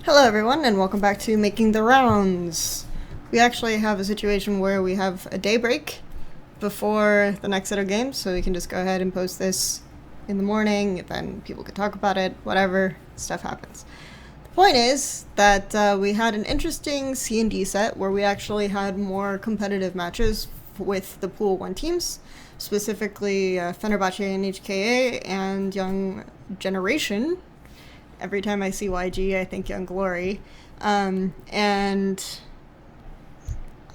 Hello everyone and welcome back to Making the Rounds. We actually have a situation where we have a day break before the next set of games, so we can just go ahead and post this in the morning, then people could talk about it, whatever, stuff happens. The point is that we had an interesting C&D set where we actually had more competitive matches with the Pool 1 teams, specifically Fenerbahçe and HKA and Young Generation. Every time I see YG, I think Young Glory. And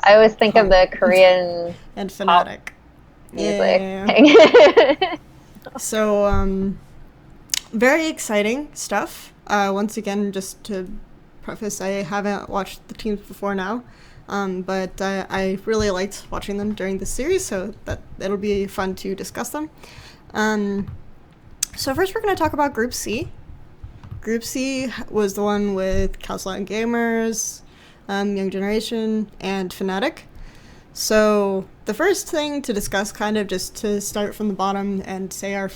I always think of the Korean and Fnatic music. Yeah. So, very exciting stuff. Once again, just to preface, I haven't watched the teams before now, but I really liked watching them during the series, so that it'll be fun to discuss them. So first, we're going to talk about Group C. Group C was the one with Kelsey and Gamers, Young Generation, and Fnatic. So the first thing to discuss, kind of just to start from the bottom and say our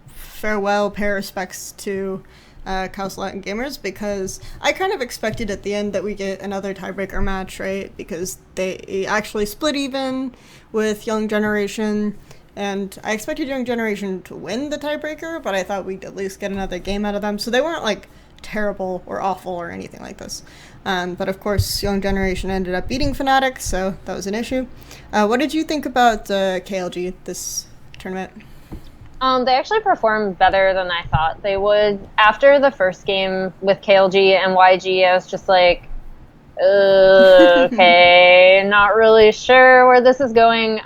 farewell, pay respects to Kelsey and Gamers, because I kind of expected at the end that we get another tiebreaker match, right? Because they actually split even with Young Generation. And I expected Young Generation to win the tiebreaker, but I thought we'd at least get another game out of them. So they weren't, like, terrible or awful or anything like this. But, of course, Young Generation ended up beating Fnatic, so that was an issue. What did you think about KLG this tournament? They actually performed better than I thought they would. After the first game with KLG and YG, I was just like, okay, not really sure where this is going.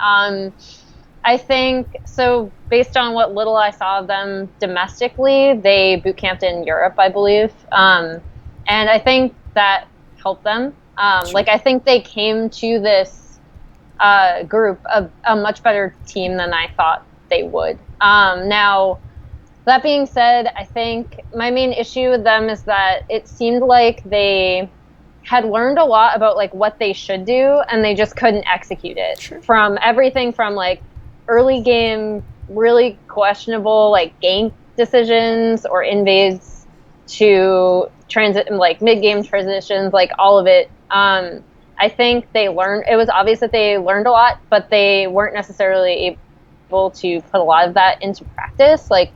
I think, so based on what little I saw of them domestically, they boot camped in Europe, I believe. And I think that helped them. Sure. Like, I think they came to this group a much better team than I thought they would. Now, that being said, I think my main issue with them is that it seemed like they had learned a lot about, like, what they should do, and they just couldn't execute it. Sure. From everything from, like, early game, really questionable, like, gank decisions or invades to mid-game transitions, like, all of it. I think it was obvious that they learned a lot, but they weren't necessarily able to put a lot of that into practice. Like,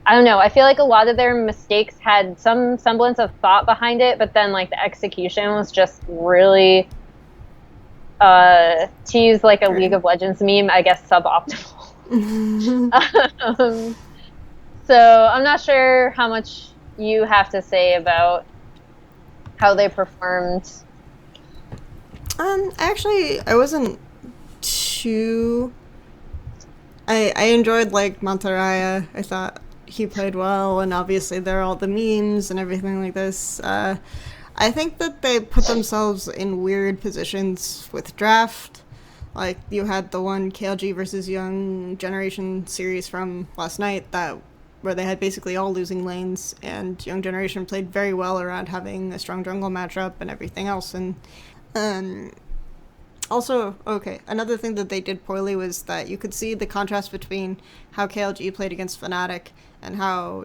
I don't know, I feel like a lot of their mistakes had some semblance of thought behind it, but then, like, the execution was just really, to use, like, a League of Legends meme, I guess suboptimal. So I'm not sure how much you have to say about how they performed. Actually, I wasn't too... I enjoyed, like, Monteraya. I thought he played well, and obviously there are all the memes and everything like this. I think that they put themselves in weird positions with draft. Like, you had the one KLG versus Young Generation series from last night where they had basically all losing lanes, and Young Generation played very well around having a strong jungle matchup and everything else. And also, okay, another thing that they did poorly was that you could see the contrast between how KLG played against Fnatic and how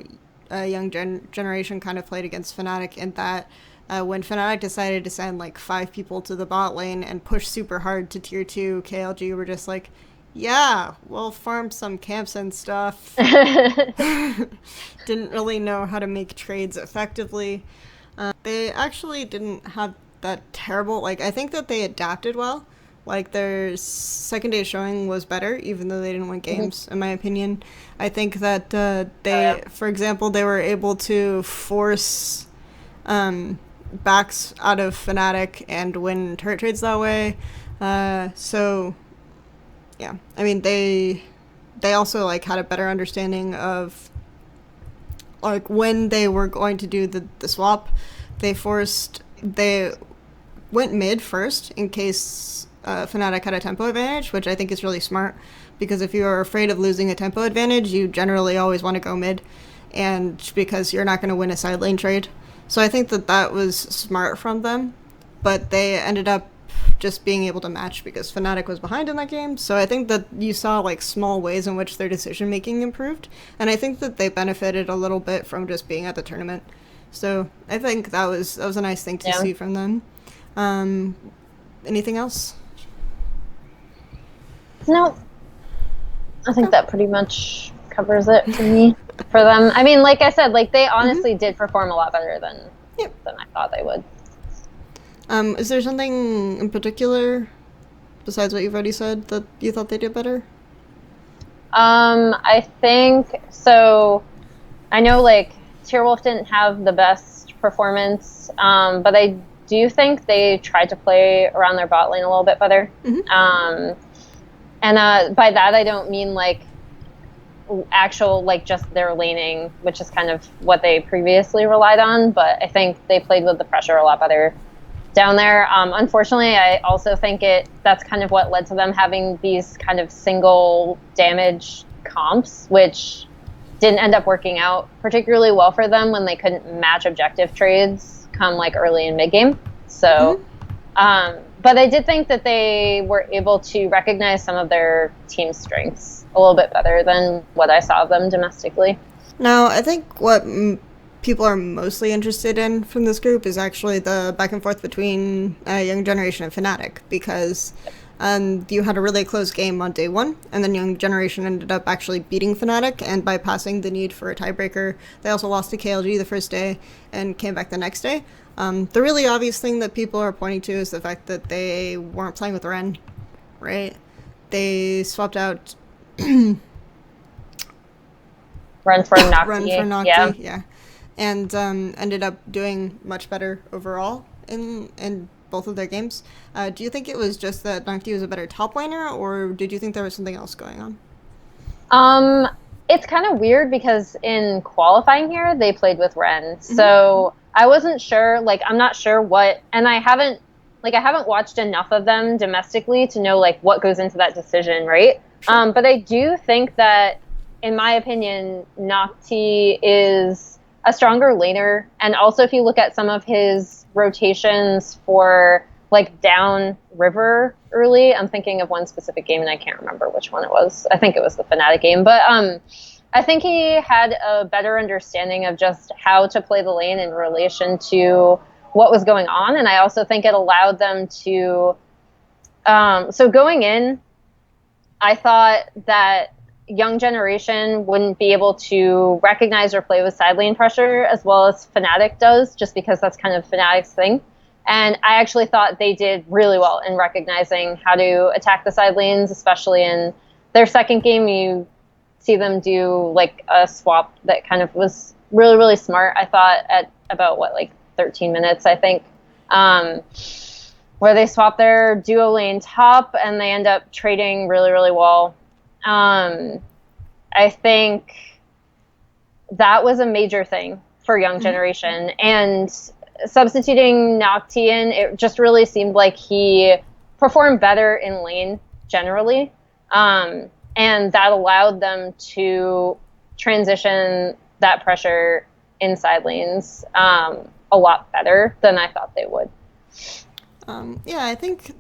Young Generation kind of played against Fnatic, in that when Fnatic decided to send, like, 5 people to the bot lane and push super hard to tier 2, KLG were just like, yeah, we'll farm some camps and stuff. Didn't really know how to make trades effectively. They actually didn't have that terrible, like, I think that they adapted well. Like, their second day showing was better, even though they didn't win games, in my opinion. I think that for example, they were able to force backs out of Fnatic and win turret trades that way. So, yeah. I mean, they also, like, had a better understanding of, like, when they were going to do the swap. They went mid first in case Fnatic had a tempo advantage, which I think is really smart, because if you are afraid of losing a tempo advantage, you generally always want to go mid, and because you're not going to win a side lane trade. So I think that was smart from them, but they ended up just being able to match because Fnatic was behind in that game. So I think that you saw, like, small ways in which their decision making improved, and I think that they benefited a little bit from just being at the tournament, So I think that was a nice thing to see from them. Anything else? No, I think that pretty much covers it for me. For them, I mean, like I said, like they honestly did perform a lot better than I thought they would. Is there something in particular, besides what you've already said, that you thought they did better? I think so. I know like Tierwolf didn't have the best performance, but I do think they tried to play around their bot lane a little bit better. And by that I don't mean like actual like just their laning, which is kind of what they previously relied on, but I think they played with the pressure a lot better down there. Unfortunately, I also think that's kind of what led to them having these kind of single damage comps, which didn't end up working out particularly well for them when they couldn't match objective trades come like early in mid game. So, but I did think that they were able to recognize some of their team strengths a little bit better than what I saw of them domestically. Now, I think what people are mostly interested in from this group is actually the back and forth between Young Generation and Fnatic, because you had a really close game on day one, and then Young Generation ended up actually beating Fnatic and bypassing the need for a tiebreaker. They also lost to KLG the first day and came back the next day. The really obvious thing that people are pointing to is the fact that they weren't playing with Ren, right? They swapped out Run for Nocti. Yeah. And ended up doing much better overall in both of their games. Do you think it was just that Nocti was a better top laner, or did you think there was something else going on? It's kind of weird because in qualifying here, they played with Ren. So I wasn't sure, like, I'm not sure what, and I haven't watched enough of them domestically to know, like, what goes into that decision, right? Sure. But I do think that, in my opinion, Nocti is a stronger laner. And also, if you look at some of his rotations for, like, down river early, I'm thinking of one specific game, and I can't remember which one it was. I think it was the Fnatic game. But I think he had a better understanding of just how to play the lane in relation to what was going on. And I also think it allowed them to... so going in, I thought that Young Generation wouldn't be able to recognize or play with side lane pressure as well as Fnatic does, just because that's kind of Fnatic's thing. And I actually thought they did really well in recognizing how to attack the side lanes, especially in their second game. You see them do like a swap that kind of was really, really smart, I thought, at about, 13 minutes, I think, where they swap their duo lane top and they end up trading really, really well. I think that was a major thing for Young Generation. And substituting Nocti in, it just really seemed like he performed better in lane generally. And that allowed them to transition that pressure inside lanes a lot better than I thought they would. Yeah, I think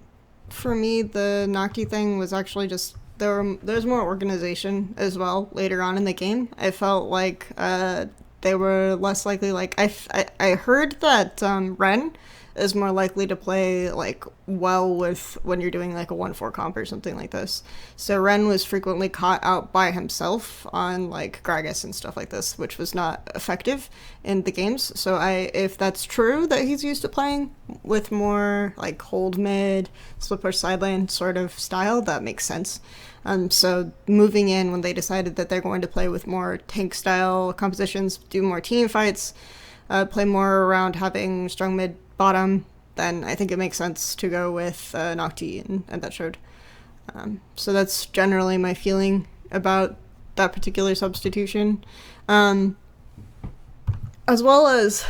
for me, the Nocti thing was actually just there's more organization as well later on in the game. I felt like they were less likely. Like I heard that Ren is more likely to play like well with when you're doing like a 1-4 comp or something like this. So Ren was frequently caught out by himself on like Gragas and stuff like this, which was not effective in the games. So if that's true that he's used to playing with more like hold mid, split push side lane sort of style, that makes sense. So moving in when they decided that they're going to play with more tank style compositions, do more team fights, play more around having strong mid bottom, then I think it makes sense to go with Nocti, and that showed. So that's generally my feeling about that particular substitution. As well as,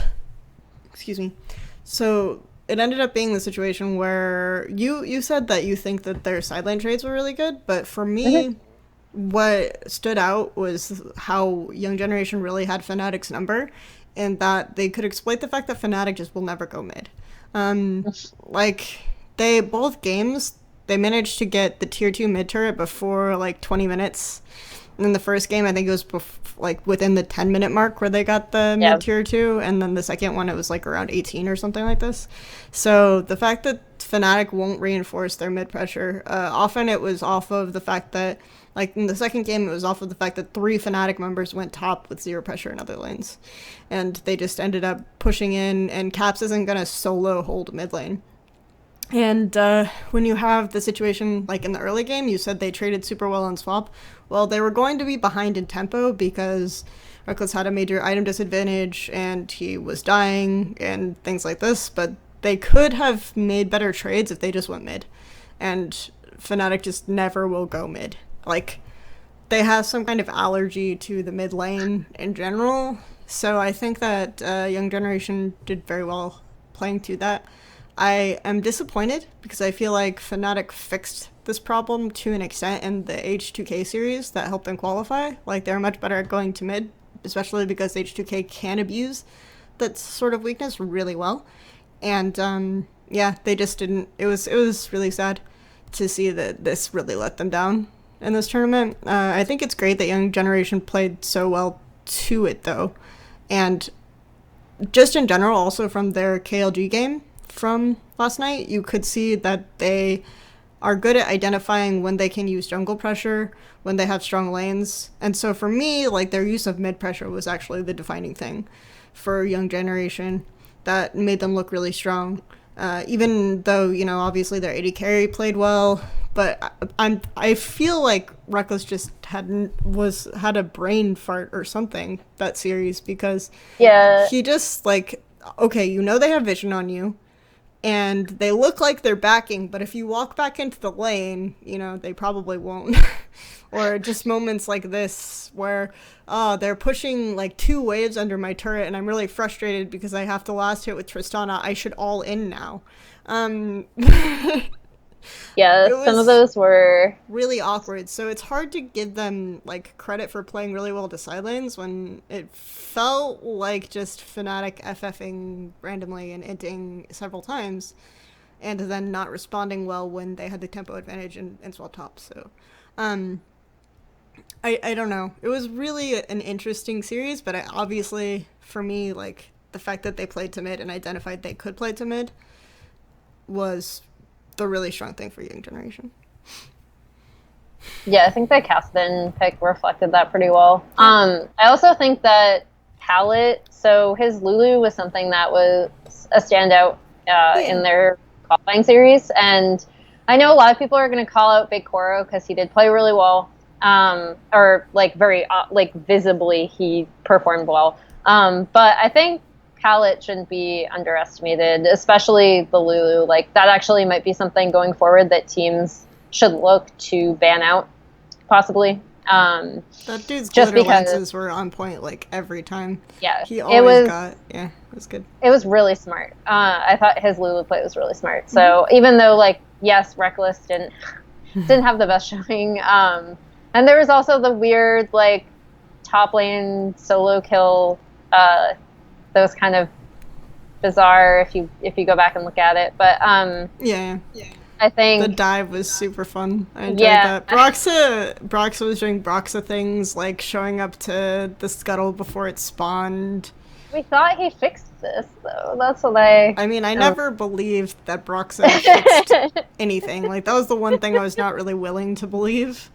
so it ended up being the situation where you said that you think that their side lane trades were really good, but for me, what stood out was how Young Generation really had Fnatic's number, and that they could exploit the fact that Fnatic just will never go mid. Both games, they managed to get the tier 2 mid turret before like 20 minutes, in the first game, I think it was like within the 10-minute mark where they got the mid-tier 2, and then the second one it was like around 18 or something like this. So the fact that Fnatic won't reinforce their mid pressure, often it was off of the fact that, like in the second game, it was off of the fact that 3 Fnatic members went top with 0 pressure in other lanes, and they just ended up pushing in, and Caps isn't gonna solo hold mid lane. And when you have the situation like in the early game, you said they traded super well on swap. Well, they were going to be behind in tempo because Reckless had a major item disadvantage and he was dying and things like this, but they could have made better trades if they just went mid. And Fnatic just never will go mid. Like, they have some kind of allergy to the mid lane in general. So I think that Young Generation did very well playing to that. I am disappointed because I feel like Fnatic fixed this problem to an extent in the H2K series that helped them qualify. Like, they're much better at going to mid, especially because H2K can abuse that sort of weakness really well. And yeah, they just didn't. It was really sad to see that this really let them down in this tournament. I think it's great that Young Generation played so well to it, though. And just in general, also from their KLG game from last night, you could see that they are good at identifying when they can use jungle pressure, when they have strong lanes. And so for me, like, their use of mid pressure was actually the defining thing for Young Generation that made them look really strong. Even though, you know, obviously their AD carry played well, but I feel like Reckless just had a brain fart or something that series, because he just, like, okay, you know they have vision on you, and they look like they're backing, but if you walk back into the lane, you know, they probably won't. Or just moments like this where, they're pushing like 2 waves under my turret, and I'm really frustrated because I have to last hit with Tristana. I should all in now. Yeah, some of those were really awkward. So it's hard to give them like credit for playing really well to side lanes when it felt like just Fnatic FFing randomly and inting several times, and then not responding well when they had the tempo advantage and swap top. So I don't know. It was really an interesting series, but obviously for me, like, the fact that they played to mid and identified they could play to mid was the really strong thing for Young Generation. Yeah, I think the Cassidy pick reflected that pretty well. I also think that Palette, so his Lulu was something that was a standout in their qualifying series, and I know a lot of people are going to call out Big Koro because he did play really well, or like very like visibly he performed well. But I think Palette shouldn't be underestimated, especially the Lulu. Like, that actually might be something going forward that teams should look to ban out, possibly. That dude's glitter lenses were on point, like, every time. Yeah. He always it was good. It was really smart. I thought his Lulu play was really smart. So even though, like, yes, Reckless didn't have the best showing, and there was also the weird, like, top lane solo kill, that was kind of bizarre if you go back and look at it, but yeah. I think the dive was super fun. I enjoyed that. Broxa was doing Broxa things, like showing up to the scuttle before it spawned. We thought he fixed this, though. That's what I mean, I never believed that Broxa fixed anything. Like, that was the one thing I was not really willing to believe.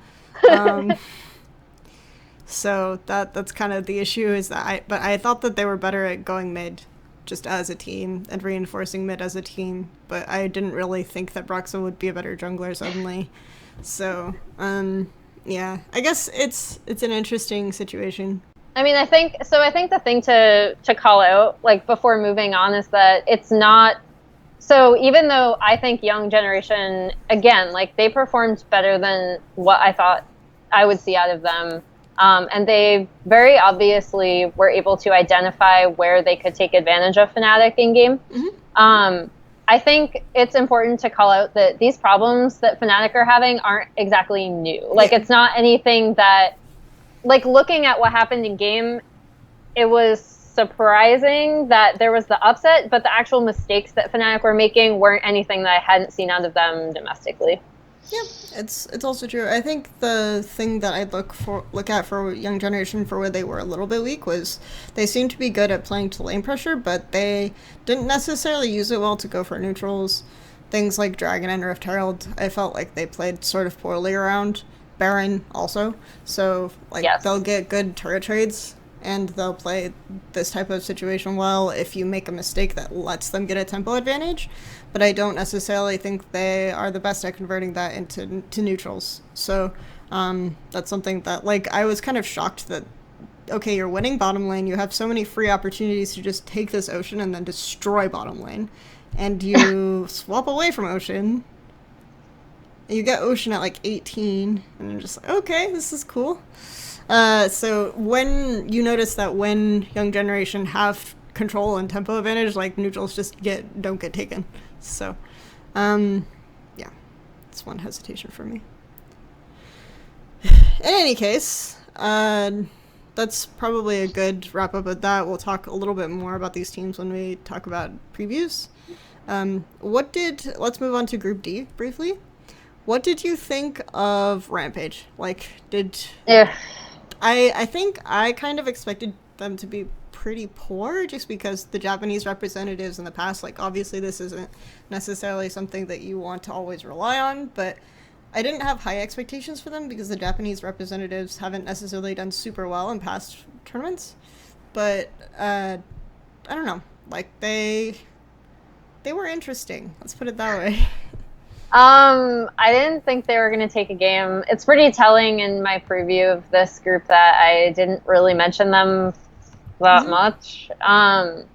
So that's kind of the issue, is that I thought that they were better at going mid just as a team and reinforcing mid as a team, but I didn't really think that Broxa would be a better jungler suddenly. So, yeah, I guess it's an interesting situation. I mean, I think the thing to call out, like, before moving on, is that it's not, so even though I think Young Generation, again, like, they performed better than what I thought I would see out of them, and they very obviously were able to identify where they could take advantage of Fnatic in game. I think it's important to call out that these problems that Fnatic are having aren't exactly new. Like, it's not anything that, like, looking at what happened in game, it was surprising that there was the upset, but the actual mistakes that Fnatic were making weren't anything that I hadn't seen out of them domestically. Yeah, it's also true. I think the thing that I'd look at for young generation for where they were a little bit weak was they seemed to be good at playing to lane pressure, but they didn't necessarily use it well to go for neutrals. Things like Dragon and Rift Herald, I felt like they played sort of poorly around. Baron also. So like they'll Yes. get good turret trades and they'll play this type of situation well if you make a mistake that lets them get a tempo advantage. But I don't necessarily think they are the best at converting that into to neutrals. So that's something that like I was kind of shocked that okay, you're winning bottom lane. You have so many free opportunities to just take this ocean and then destroy bottom lane, and you swap away from ocean. You get ocean at like 18, and you're just like, okay, this is cool. So when you notice that when young generation have control and tempo advantage, like neutrals just don't get taken. So, yeah, it's one hesitation for me. In any case, that's probably a good wrap up of that. We'll talk a little bit more about these teams when we talk about previews. Let's move on to Group D briefly. What did you think of Rampage? Like, Yeah. I think I kind of expected them to be pretty poor just because the Japanese representatives in the past, like, obviously this isn't necessarily something that you want to always rely on, but I didn't have high expectations for them because the Japanese representatives haven't necessarily done super well in past tournaments. But, I don't know. Like, they were interesting. Let's put it that way. I didn't think they were going to take a game. It's pretty telling in my preview of this group that I didn't really mention them that much. And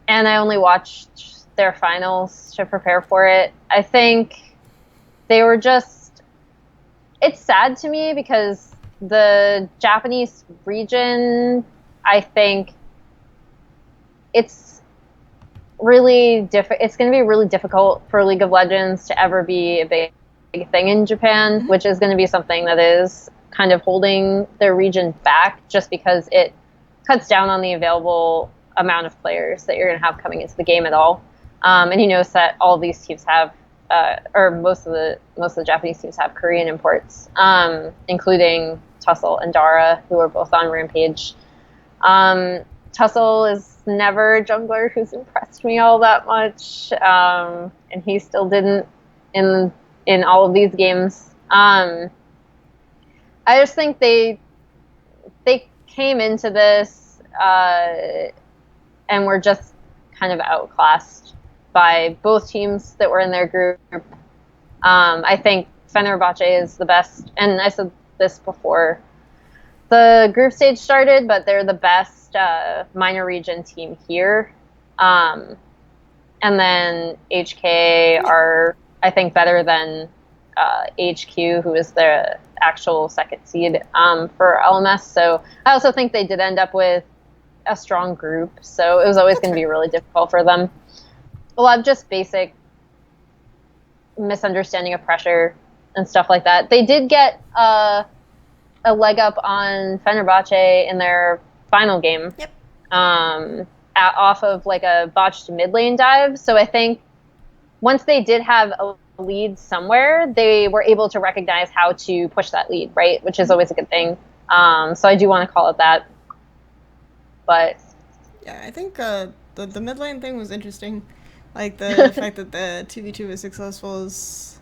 I only watched their finals to prepare for it. I think they were just, it's sad to me because the Japanese region, I think it's really it's going to be really difficult for League of Legends to ever be a big thing in Japan, which is going to be something that is kind of holding their region back just because it cuts down on the available amount of players that you're going to have coming into the game at all. And you notice that all of these teams have, or most of the Japanese teams have Korean imports, including Tussle and Dara, who are both on Rampage. Tussle is never a jungler who's impressed me all that much, and he still didn't in all of these games. I just think they came into this and were just kind of outclassed by both teams that were in their group. I think Fenerbahçe is the best, and I said this before the group stage started, but they're the best minor region team here. And then HK are, I think, better than HQ, who is the actual second seed for LMS. So I also think they did end up with a strong group. So it was always going to be really difficult for them. A lot of just basic misunderstanding of pressure and stuff like that. They did get a leg up on Fenerbahçe in their final game. Yep. Off of like a botched mid lane dive. So I think once they did have a lead somewhere, they were able to recognize how to push that lead, right? Which is always a good thing. So I do want to call it that. But yeah, I think the mid lane thing was interesting. Like the fact that the 2v2 was successful is,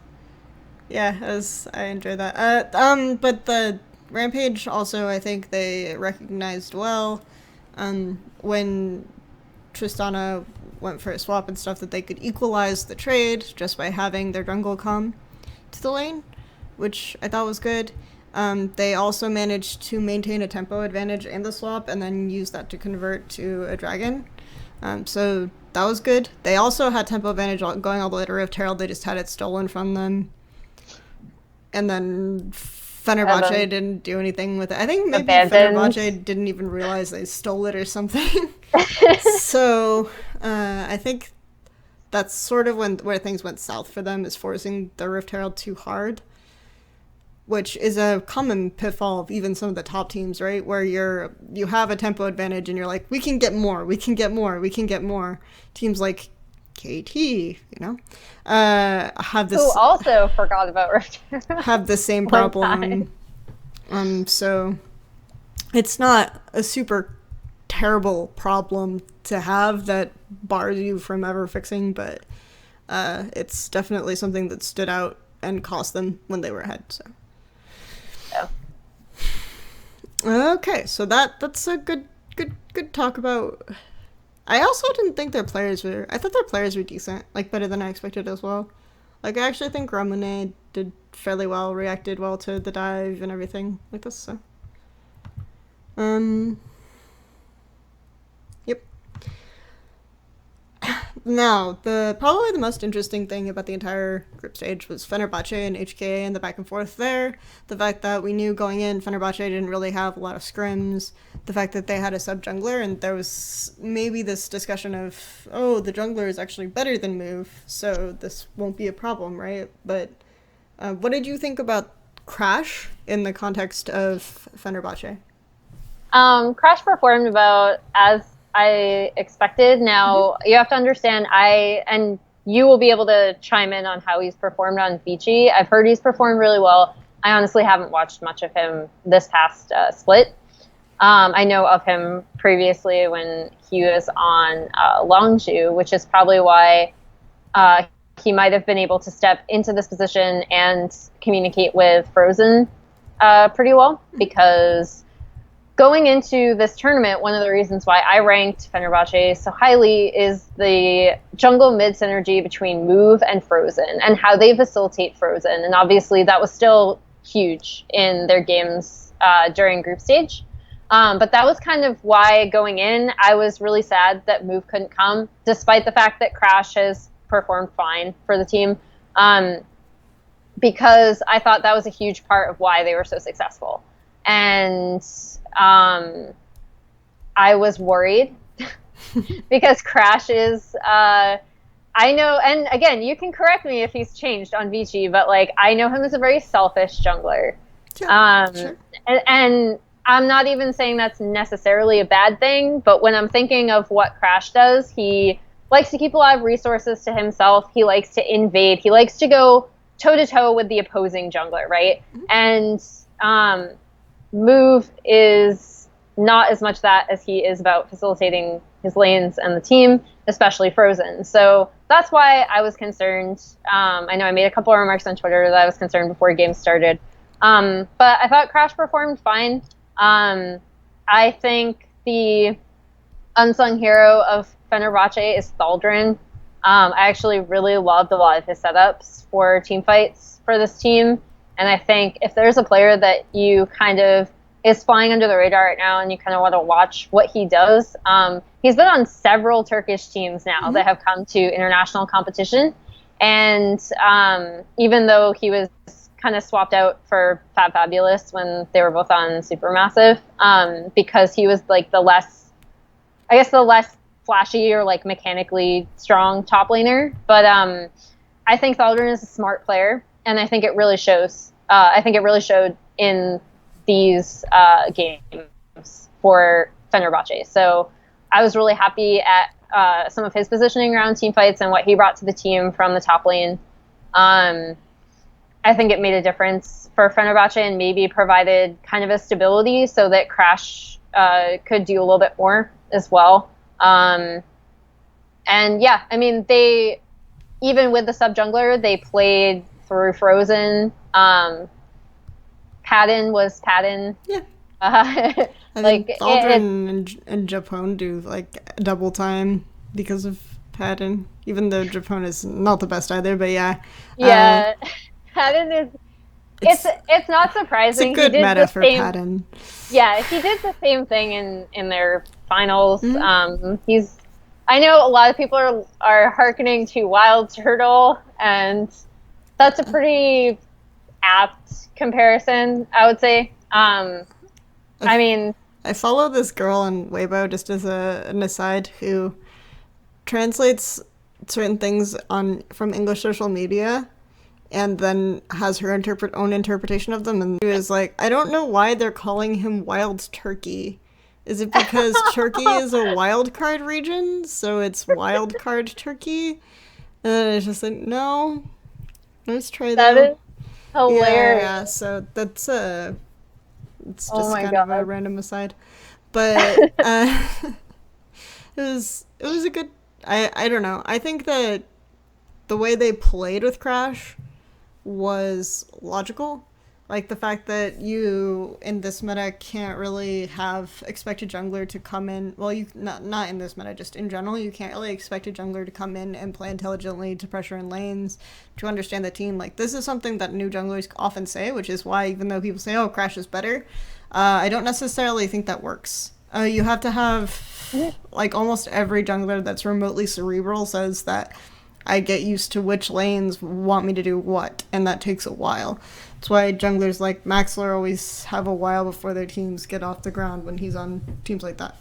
yeah, I enjoyed that. But the Rampage also, I think they recognized well when Tristana went for a swap and stuff that they could equalize the trade just by having their jungle come to the lane, which I thought was good. They also managed to maintain a tempo advantage in the swap and then use that to convert to a dragon. So that was good. They also had tempo advantage going all the way to Rift Herald. They just had it stolen from them. And then Fenerbahçe didn't do anything with it. I think maybe Fenerbahçe didn't even realize they stole it or something. So I think that's sort of where things went south for them, is forcing the Rift Herald too hard, which is a common pitfall of even some of the top teams, right? Where you have a tempo advantage and you're like, we can get more. Teams like KT, you know, have this Who also forgot about Rift. have the same problem. So it's not a super terrible problem to have that bars you from ever fixing, but it's definitely something that stood out and cost them when they were ahead. So. Yeah. Okay, so that's a good talk about. I also didn't think their players were. I thought their players were decent, like better than I expected as well. Like I actually think Ramone did fairly well, reacted well to the dive and everything like this. So, yep. Now, probably the most interesting thing about the entire group stage was Fenerbahçe and HKA and the back and forth there. The fact that we knew going in, Fenerbahçe didn't really have a lot of scrims. The fact that they had a sub-jungler, and there was maybe this discussion of, oh, the jungler is actually better than Move, so this won't be a problem, right? But what did you think about Crash in the context of Fenerbahçe? Crash performed about as I expected. Now, you have to understand, and you will be able to chime in on how he's performed on Vici. I've heard he's performed really well. I honestly haven't watched much of him this past split. I know of him previously when he was on Longzhu, which is probably why he might have been able to step into this position and communicate with Frozen pretty well, because going into this tournament, one of the reasons why I ranked Fenerbahçe so highly is the jungle mid synergy between Move and Frozen and how they facilitate Frozen. And obviously that was still huge in their games during group stage. But that was kind of why going in, I was really sad that Move couldn't come, despite the fact that Crash has performed fine for the team, because I thought that was a huge part of why they were so successful. And I was worried because Crash is, I know, and again, you can correct me if he's changed on Vici, but like, I know him as a very selfish jungler. Sure. And I'm not even saying that's necessarily a bad thing, but when I'm thinking of what Crash does, he likes to keep a lot of resources to himself. He likes to invade. He likes to go toe-to-toe with the opposing jungler, right? And Move is not as much that as he is about facilitating his lanes and the team, especially Frozen. So that's why I was concerned. I know I made a couple of remarks on Twitter that I was concerned before games started. But I thought Crash performed fine. I think the unsung hero of Fenerbahçe is Thaldrin. I actually really loved a lot of his setups for team fights for this team. And I think if there's a player that you kind of is flying under the radar right now and you kind of want to watch what he does, he's been on several Turkish teams now that have come to international competition. And even though he was kind of swapped out for Fabulous when they were both on Supermassive, because he was like the less flashy or like mechanically strong top laner. But I think Thaldrin is a smart player, and I think it really shows. I think it really showed in these games for Fenerbahçe. So I was really happy at some of his positioning around team fights and what he brought to the team from the top lane. I think it made a difference for Fenerbahçe and maybe provided kind of a stability so that Crash could do a little bit more as well. And yeah, I mean, they, even with the sub-jungler, they played through Frozen. Padden was Padden. Yeah. Like Thaldrin and Japone do like double time because of Padden, even though Japone is not the best either, but yeah. Yeah. Padden is, it's not surprising. It's a good meta for Padden. Yeah, he did the same thing in their finals. I know a lot of people are hearkening to Wild Turtle, and that's a pretty apt comparison, I would say. I mean, I follow this girl on Weibo, just as an aside, who translates certain things from English social media and then has her own interpretation of them. And she was like, I don't know why they're calling him Wild Turkey. Is it because Turkey is a wild card region, so it's wild card Turkey? And then it's just like, no, let's try That that. is hilarious. Yeah. So that's it's Oh just my kind of a God. random aside, but it was a good. I don't know. I think that the way they played with Crash was logical. Like the fact that you in this meta can't really have expect a jungler to come in. Well, you not in this meta, just in general, you can't really expect a jungler to come in and play intelligently to pressure in lanes, to understand the team. Like this is something that new junglers often say, which is why even though people say, "Oh, Crash is better," I don't necessarily think that works. You have to have like almost every jungler that's remotely cerebral says that I get used to which lanes want me to do what, and that takes a while. That's why junglers like Maxler always have a while before their teams get off the ground when he's on teams like that.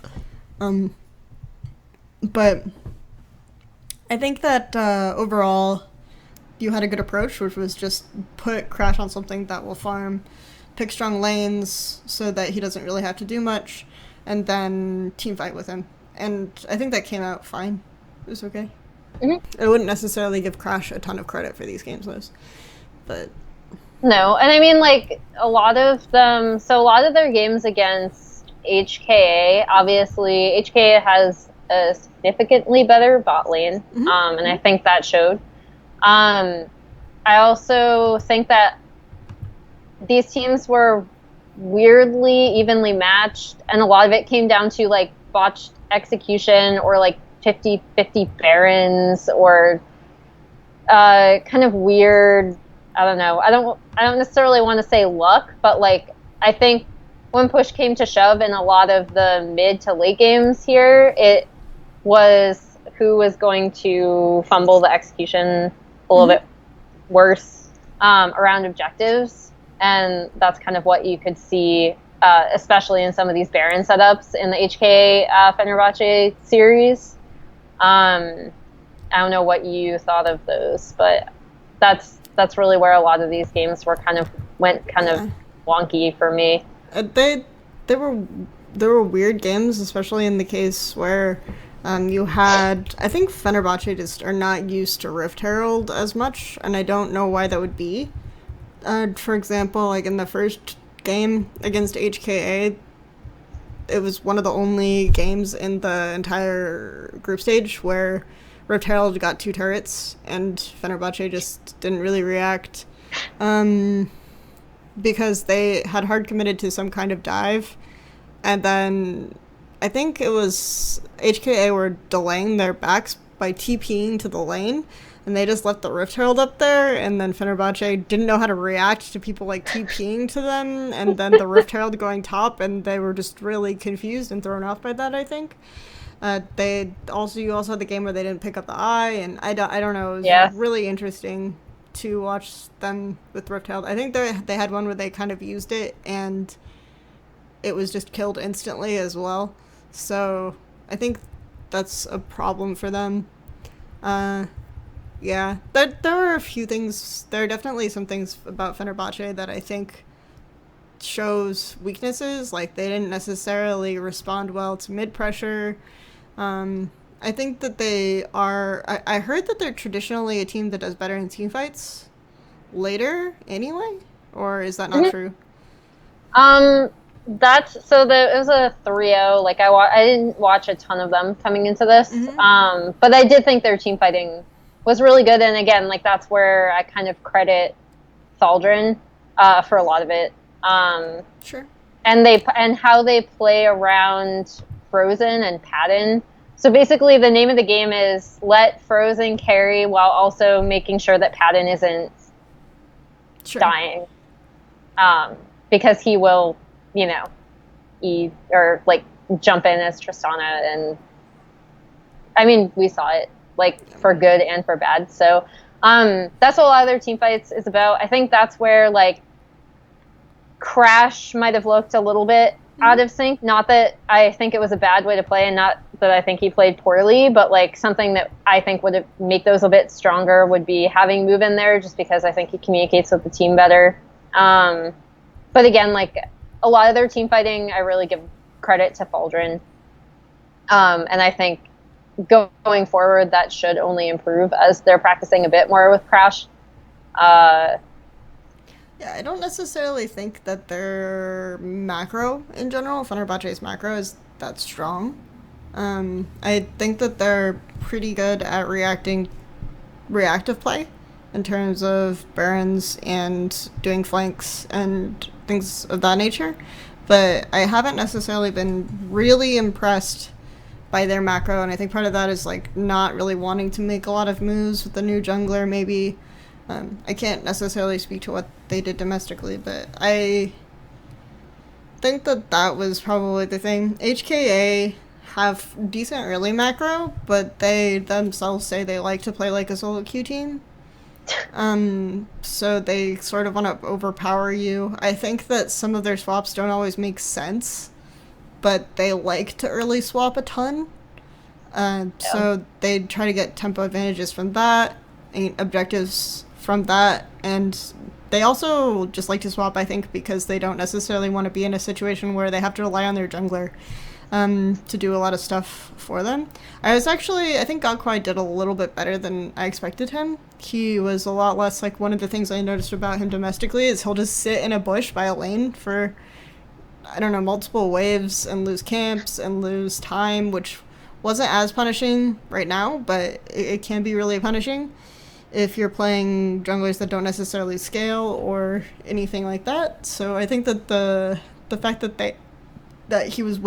But I think that overall you had a good approach, which was just put Crash on something that will farm, pick strong lanes so that he doesn't really have to do much, and then team fight with him. And I think that came out fine. It was okay. I wouldn't necessarily give Crash a ton of credit for these games, though. But No, and I mean, like, a lot of them, so a lot of their games against HKA, obviously, HKA has a significantly better bot lane, and I think that showed. I also think that these teams were weirdly evenly matched, and a lot of it came down to, like, botched execution or, like, 50-50 Barons or kind of weird. I don't know. I don't necessarily want to say luck, but like I think when push came to shove in a lot of the mid to late games here, it was who was going to fumble the execution a little bit worse around objectives, and that's kind of what you could see, especially in some of these Baron setups in the HK Fenerbahçe series. I don't know what you thought of those, but that's really where a lot of these games went kind of wonky for me. They were weird games, especially in the case where you had, I think Fenerbahçe just are not used to Rift Herald as much, and I don't know why that would be. For example, like in the first game against HKA, it was one of the only games in the entire group stage where Rift Herald got 2 turrets, and Fenerbahçe just didn't really react because they had hard committed to some kind of dive, and then I think it was HKA were delaying their backs by TPing to the lane, and they just left the Rift Herald up there, and then Fenerbahçe didn't know how to react to people like TPing to them, and then the Rift Herald going top, and they were just really confused and thrown off by that, I think. You also had the game where they didn't pick up the eye, and I don't know, it was really interesting to watch them with Rift Herald. I think they had one where they kind of used it, and it was just killed instantly as well. So I think that's a problem for them. Yeah, there are a few things. There are definitely some things about Fenerbahçe that I think shows weaknesses. Like they didn't necessarily respond well to mid pressure. I think that they are. I heard that they're traditionally a team that does better in team fights later, anyway. Or is that not true? It was a 3-0. Like I didn't watch a ton of them coming into this, but I did think their team fighting was really good. And again, like that's where I kind of credit Thaldrin for a lot of it. Sure. And how they play around Frozen and Padden. So basically, the name of the game is let Frozen carry while also making sure that Padden isn't dying, because he will, jump in as Tristana, and I mean we saw it like for good and for bad. So that's what a lot of their team fights is about. I think that's where like Crash might have looked a little bit out of sync. Not that I think it was a bad way to play, and not that I think he played poorly, but like something that I think would make those a bit stronger would be having Move in there, just because I think he communicates with the team better. But again, like a lot of their team fighting, I really give credit to Faldrin. And I think going forward, that should only improve as they're practicing a bit more with Crash. Yeah, I don't necessarily think that their macro in general, Fenerbahce's macro, is that strong. I think that they're pretty good at reactive play in terms of burns and doing flanks and things of that nature. But I haven't necessarily been really impressed by their macro, and I think part of that is like not really wanting to make a lot of moves with the new jungler, maybe. I can't necessarily speak to what they did domestically, but I think that that was probably the thing. HKA have decent early macro, but they themselves say they like to play like a solo queue team. So they sort of want to overpower you. I think that some of their swaps don't always make sense, but they like to early swap a ton. So they try to get tempo advantages from that, and objectives from that, and they also just like to swap, I think, because they don't necessarily want to be in a situation where they have to rely on their jungler to do a lot of stuff for them. I think Gokkwai did a little bit better than I expected him. He was a lot less, like, one of the things I noticed about him domestically is he'll just sit in a bush by a lane for, I don't know, multiple waves and lose camps and lose time, which wasn't as punishing right now, but it can be really punishing if you're playing junglers that don't necessarily scale or anything like that. So I think that the fact that he was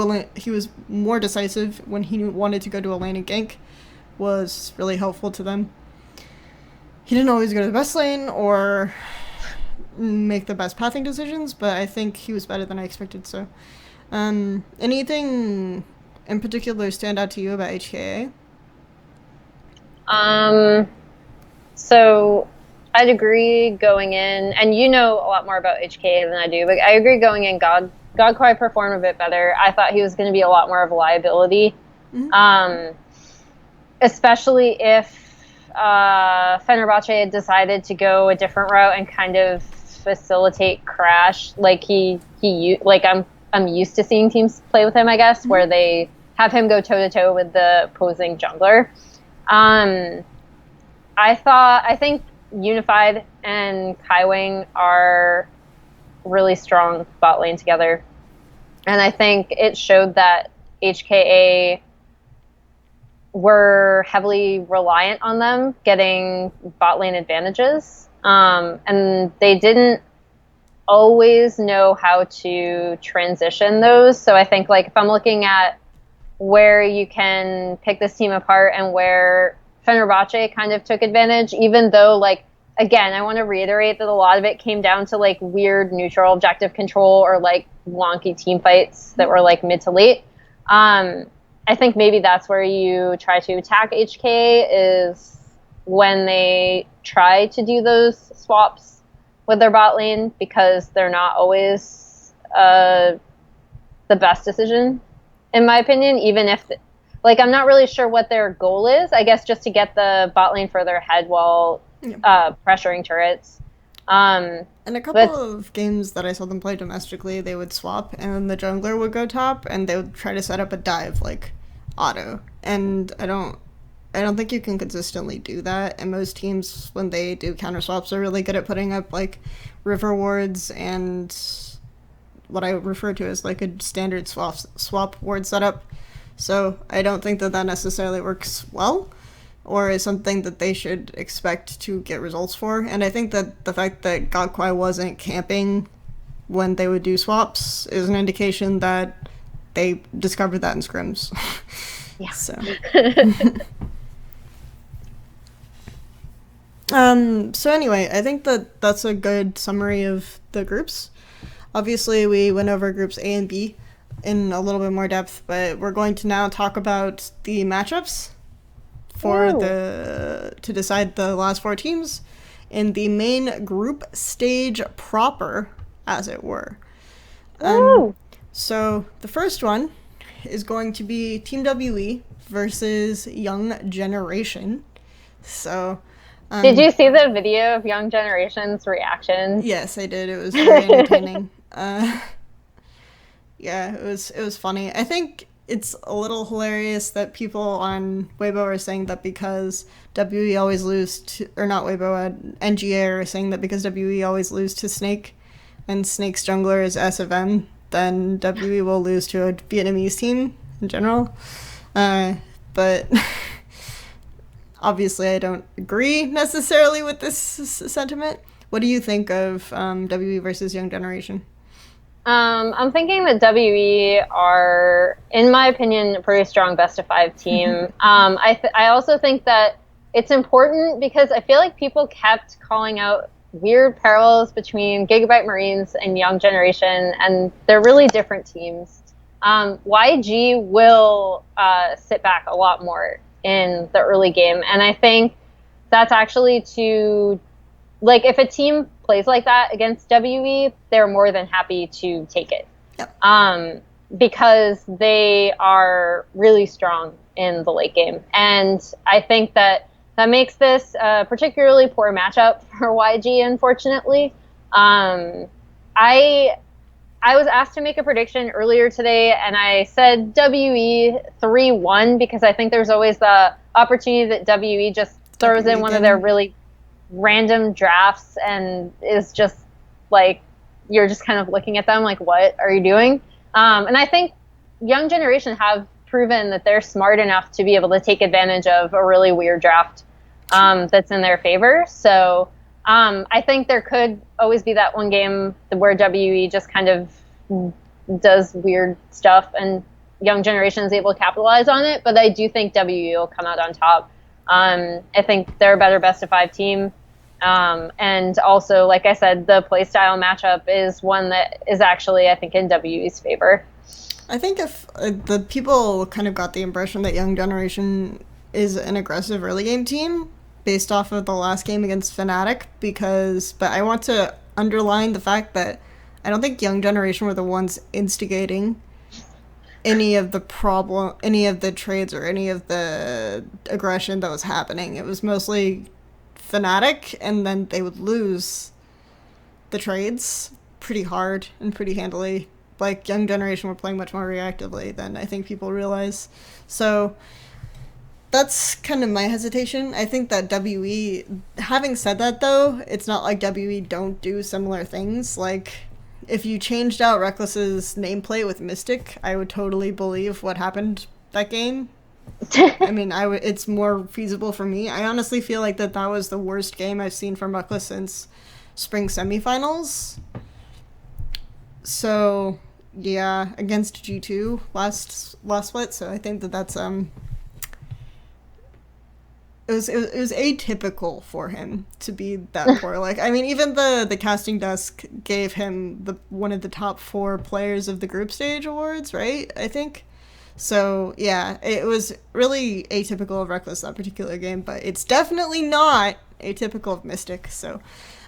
more decisive when he wanted to go to a lane and gank was really helpful to them. He didn't always go to the best lane or make the best pathing decisions, but I think he was better than I expected. So anything in particular stand out to you about HKA? So I'd agree going in, and you know a lot more about HKA than I do, but I agree going in, Godquai performed a bit better. I thought he was going to be a lot more of a liability, especially if Fenerbahce had decided to go a different route and kind of facilitate Crash. Like I'm used to seeing teams play with him, I guess, where they have him go toe to toe with the opposing jungler. I think Unified and Kaiwing are really strong bot lane together. And I think it showed that HKA were heavily reliant on them getting bot lane advantages. And they didn't always know how to transition those. So I think, like, if I'm looking at where you can pick this team apart and where Fenerbahce kind of took advantage, even though, like, again, I want to reiterate that a lot of it came down to, like, weird neutral objective control or, like, wonky team fights that were, like, mid to late. I think maybe that's where you try to attack HK, is when they try to do those swaps with their bot lane, because they're not always the best decision, in my opinion, even if... Like, I'm not really sure what their goal is. I guess just to get the bot lane further ahead while pressuring turrets. In a couple of games that I saw them play domestically, they would swap, and then the jungler would go top, and they would try to set up a dive, like, auto. And I don't think you can consistently do that. And most teams, when they do counter swaps, are really good at putting up, like, river wards and what I refer to as, like, a standard swap ward setup. So I don't think that necessarily works well, or is something that they should expect to get results for. And I think that the fact that Gokkwai wasn't camping when they would do swaps is an indication that they discovered that in scrims. Yeah. So. So anyway, I think that that's a good summary of the groups. Obviously, we went over groups A and B in a little bit more depth, but we're going to now talk about the matchups to decide the last four teams in the main group stage proper, as it were. So the first one is going to be Team WE versus Young Generation. So did you see the video of Young Generation's reaction? Yes, I did. It was very entertaining. Yeah, it was funny. I think it's a little hilarious that people on Weibo are saying that because WE always lose to, or not Weibo, NGA are saying that because WE always lose to Snake, and Snake's jungler is SFM, then WE will lose to a Vietnamese team in general. But obviously, I don't agree necessarily with this sentiment. What do you think of WE versus Young Generation? I'm thinking that WE are, in my opinion, a pretty strong best of five team. I also think that it's important because I feel like people kept calling out weird parallels between Gigabyte Marines and Young Generation, and they're really different teams. YG will sit back a lot more in the early game, and I think that's actually to, like, if a team plays like that against WE, they're more than happy to take it. Yep. Because they are really strong in the late game. And I think that makes this a particularly poor matchup for YG, unfortunately. I was asked to make a prediction earlier today, and I said WE 3-1 because I think there's always the opportunity that WE just throws in one of their really random drafts and is just like, you're just kind of looking at them like, what are you doing? And I think Young Generation have proven that they're smart enough to be able to take advantage of a really weird draft that's in their favor. So I think there could always be that one game where WE just kind of does weird stuff and Young Generation is able to capitalize on it. But I do think WE will come out on top. I think they're a better best of five team. And also, like I said, the playstyle matchup is one that is actually, I think, in WE's favor. I think if the people kind of got the impression that Young Generation is an aggressive early game team based off of the last game against Fnatic, but I want to underline the fact that I don't think Young Generation were the ones instigating any of the trades or any of the aggression that was happening. It was mostly Fnatic, and then they would lose the trades pretty hard and pretty handily. Like, Young Generation were playing much more reactively than I think people realize. So that's kind of my hesitation. I think that WE, having said that though, it's not like WE don't do similar things. Like, if you changed out Reckless's nameplate with Mystic, I would totally believe what happened that game. I mean, it's more feasible for me. I honestly feel like that was the worst game I've seen from Reckless since spring semifinals. So, yeah, against G2 last split. So I think that's it was atypical for him to be that poor. Like, I mean, even the casting desk gave him one of the top 4 players of the group stage awards, right? I think. So, yeah, it was really atypical of Reckless that particular game, but it's definitely not atypical of Mystic. So,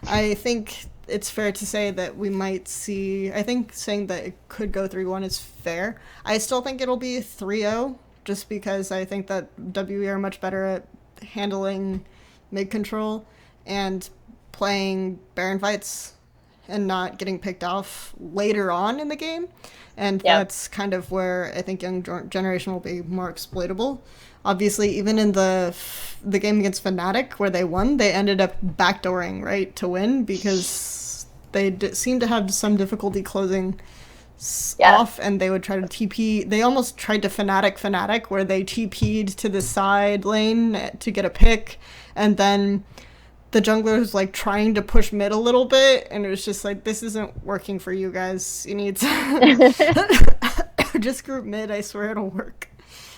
I think it's fair to say that we might see, I think saying that it could go 3-1 is fair. I still think it'll be 3-0, just because I think that WE are much better at handling mid control and playing Baron fights and not getting picked off later on in the game. And that's kind of where I think Young Generation will be more exploitable. Obviously, even in the game against Fnatic, where they won, they ended up backdooring, right, to win, because they seemed to have some difficulty closing off, and they would try to TP. They almost tried to Fnatic, where they TP'd to the side lane to get a pick, and then the jungler was like trying to push mid a little bit, and it was just like, this isn't working for you guys. You need to just group mid. I swear it'll work.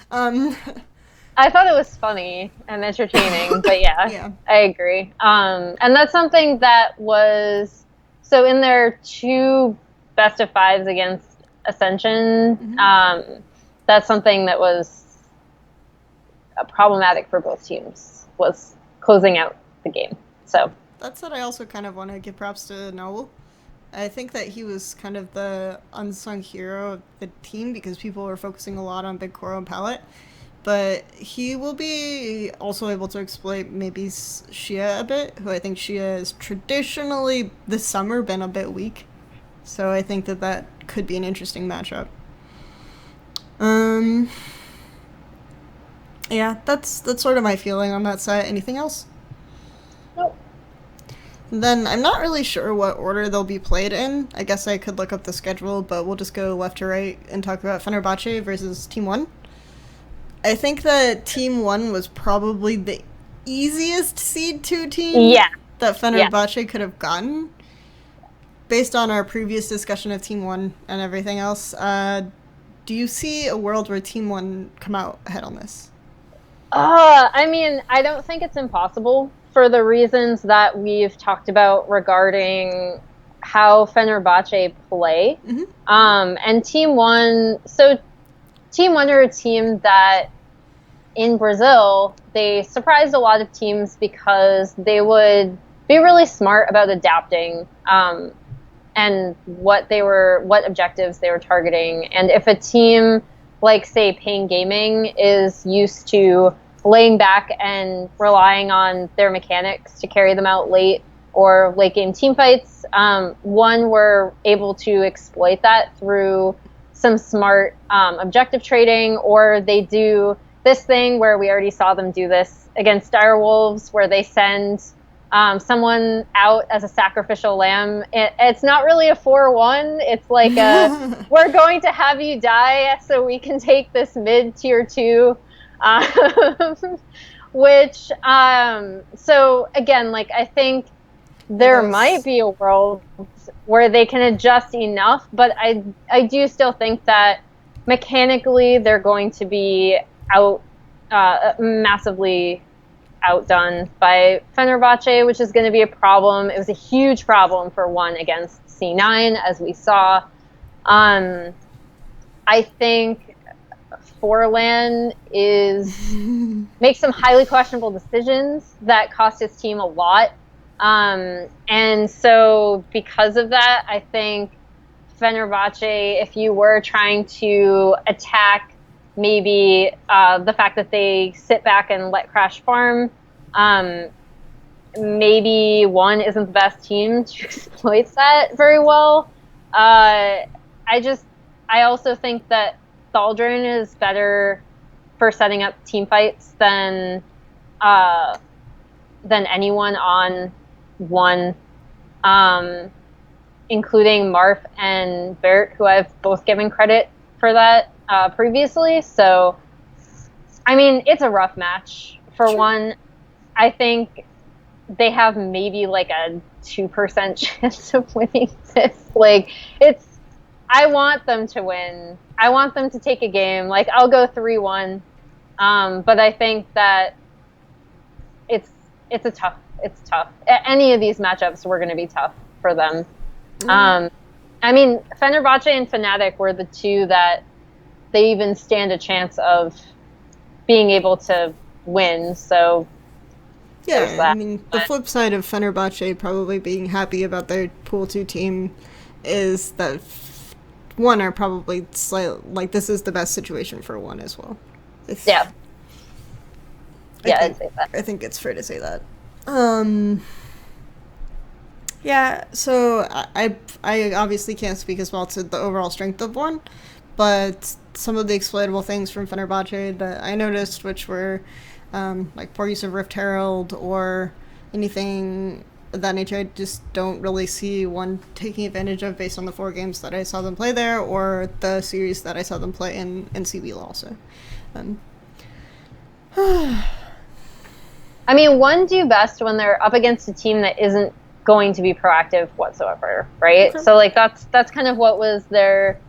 I thought it was funny and entertaining, but yeah, I agree. And that's something that was, so in their 2 best of 5s against Ascension, that's something that was problematic for both teams, was closing out the game. So that's what I also kind of want to give props to Noel. I think that he was kind of the unsung hero of the team because people were focusing a lot on Big Koro and Palette. But he will be also able to exploit maybe Shia a bit, who I think Shia has traditionally this summer been a bit weak. So I think that could be an interesting matchup. Yeah, that's sort of my feeling on that set. Anything else? Nope. Then I'm not really sure what order they'll be played in. I guess I could look up the schedule, but we'll just go left to right and talk about Fenerbahçe versus Team 1. I think that Team 1 was probably the easiest Seed 2 team that Fenerbahçe could have gotten. Based on our previous discussion of Team 1 and everything else, do you see a world where Team 1 come out ahead on this? I mean, I don't think it's impossible for the reasons that we've talked about regarding how Fenerbahçe play. Mm-hmm. And Team 1, so Team 1 are a team that in Brazil, they surprised a lot of teams because they would be really smart about adapting and what objectives they were targeting. And if a team like, say, Pain Gaming is used to laying back and relying on their mechanics to carry them out late or late game team fights, one, were able to exploit that through some smart objective trading, or they do this thing where we already saw them do this against Direwolves, where they send someone out as a sacrificial lamb. It's not really a 4-1. It's like we're going to have you die so we can take this mid tier 2. Which, so again, like, I think there might be a world where they can adjust enough, but I do still think that mechanically they're going to be massively outdone by Fenerbahçe, which is going to be a problem. It was a huge problem for one against C9, as we saw. I think Forlan makes some highly questionable decisions that cost his team a lot. And so because of that, I think Fenerbahçe, if you were trying to attack maybe the fact that they sit back and let Crash farm, maybe one isn't the best team to exploit that very well. I also think that Thaldrin is better for setting up team fights than anyone on one, including Marf and Bert, who I've both given credit for that previously. So, I mean, it's a rough match for one. I think they have maybe like a 2% chance of winning this. Like, I want them to win. I want them to take a game. Like, I'll go 3-1. But I think that it's tough. Any of these matchups were going to be tough for them. I mean, Fenerbahçe and Fnatic were the two that they even stand a chance of being able to win. So yeah, I mean, the flip side of Fenerbahçe probably being happy about their Pool 2 team is that one are probably like this is the best situation for one as well. I'd say that. I think it's fair to say that. Yeah, so I obviously can't speak as well to the overall strength of one, but some of the exploitable things from Fenerbahçe that I noticed, which were like poor use of Rift Herald or anything of that nature, I just don't really see one taking advantage of based on the 4 games that I saw them play there or the series that I saw them play in CB also. I mean, one do best when they're up against a team that isn't going to be proactive whatsoever, right? Okay. So, like, that's kind of what was their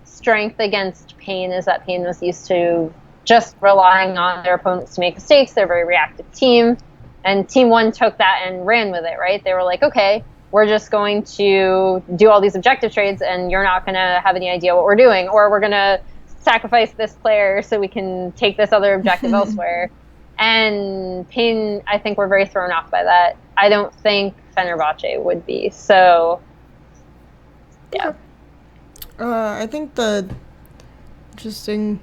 strength against Pain, is that Pain was used to just relying on their opponents to make mistakes. They're a very reactive team. And Team 1 took that and ran with it, right? They were like, okay, we're just going to do all these objective trades and you're not going to have any idea what we're doing. Or we're going to sacrifice this player so we can take this other objective elsewhere. And Pain, I think, were very thrown off by that. I don't think Fenerbahçe would be. So, yeah. I think the interesting...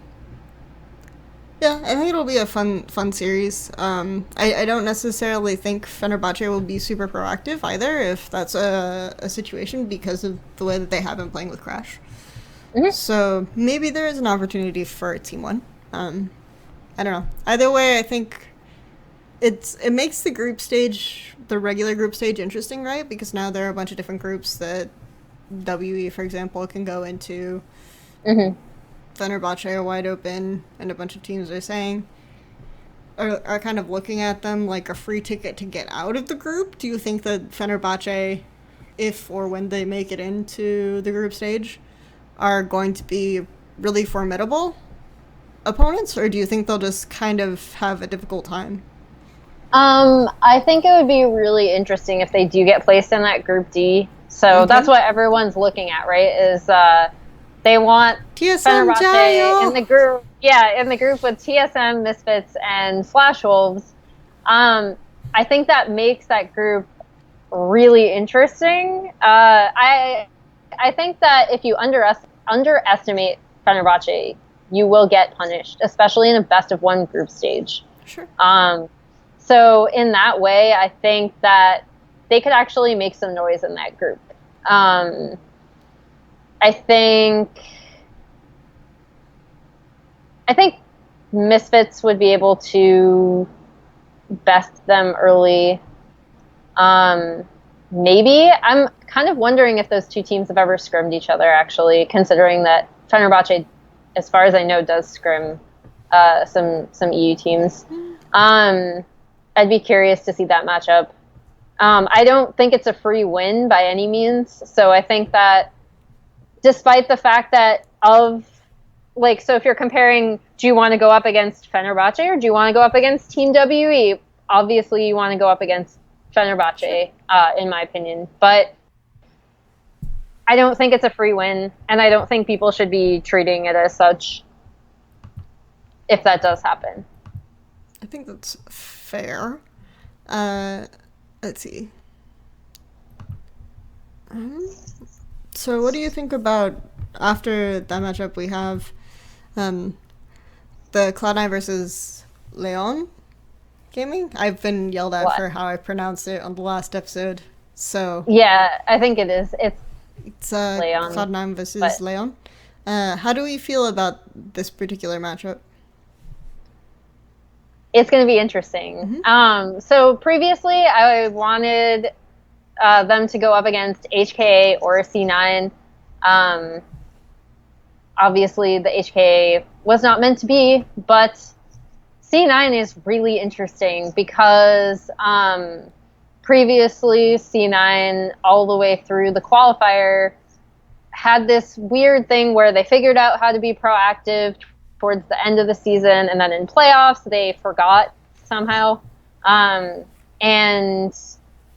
Yeah, I think it'll be a fun series. I don't necessarily think Fenerbahce will be super proactive either, if that's a situation, because of the way that they have been playing with Crash. Mm-hmm. So maybe there is an opportunity for Team One. I don't know. Either way, I think it makes the group stage, the regular group stage, interesting, right? Because now there are a bunch of different groups that WE, for example, can go into. Mm-hmm. Fenerbahce are wide open, and a bunch of teams are saying are kind of looking at them like a free ticket to get out of the group. Do you think that Fenerbahce, if or when they make it into the group stage, are going to be really formidable opponents, or do you think they'll just kind of have a difficult time? I think it would be really interesting if they do get placed in that Group D. So Okay. that's what everyone's looking at, right? Is they want TSM Fenerbahce in Jayo! the group, yeah, in the group with TSM, Misfits, and Flash Wolves. I think that makes that group really interesting. I think that if you underestimate Fenerbahce, you will get punished, especially in a best of one group stage. Sure. So in that way, I think that they could actually make some noise in that group. Um, I think I think Misfits would be able to best them early. Um, Maybe. I'm kind of wondering if those two teams have ever scrimmed each other, actually, considering that Fenerbahce, as far as I know, does scrim some EU teams. I'd be curious to see that matchup. I don't think it's a free win by any means, so I think that despite the fact that so if you're comparing, do you want to go up against Fenerbahce or do you want to go up against Team WE? Obviously, you want to go up against Fenerbahce, in my opinion. But I don't think it's a free win, and I don't think people should be treating it as such if that does happen. I think that's fair. Let's see. So, what do you think about after that matchup? We have um, the Cloud9 versus Leon gaming. I've been yelled at What? for how I pronounced it on the last episode. So Yeah, I think it is. it's Leon, Cloud9 versus but Leon. How do we feel about this particular matchup? it's going to be interesting. So previously, I wanted them to go up against HKA or C9. Obviously, the HKA was not meant to be, but C9 is really interesting because previously C9, all the way through the qualifier, had this weird thing where they figured out how to be proactive towards the end of the season, and then in playoffs they forgot somehow. And